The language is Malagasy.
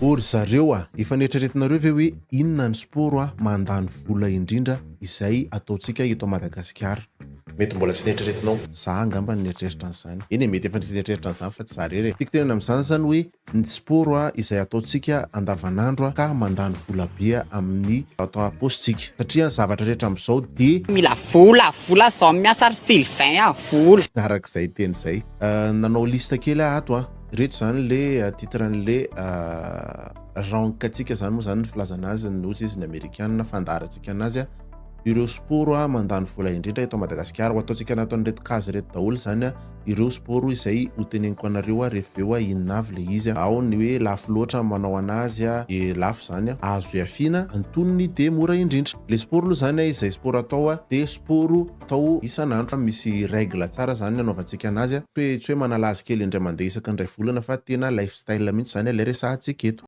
Ory zareo efa nieritreretinareo ve hoe inona ny sport mandany vola indrindra izay ataontsika eto Madagasikara? Mety mbola tsy nieritreretinao. Za angamba nieritreretra an'izany. Eny mety efa nieritreretra an'izany fa tsy za rery. Tiako tenena amin'izany zany hoe ny sport izay ataontsika andavanandro ka mandany vola be amin'ny atao apostika. Satria zavatra rehetra amin'izao de mila vola zao miasa ary Sylvain vola. Arak'izay teny izay. Nanao lista kely ato reto zany le titran'le rankantsika zany moa zany filazana azy ny ozy izy ny amerikanina fandaharantsika anazy ireo sport mandany vola indrindra eto Madagasikara ho ataontsika anatin'ny reto kazy reto daholo zany ireo sport izay hoteneniko anareo rehefa eo inona avy le izy ao ny hoe lafo loatra manao anazy e lafo zany azo iafiana antonony de mora indrindra. Le sport aloha zany izay sport atao de sport atao isanandro misy règle tsara zany anaovantsika anazy hoe tsy hoe manalazy kely indray mandeha isaky ny ray volana fa tena lifestyle mihitsy zany ilay resahantsika eto.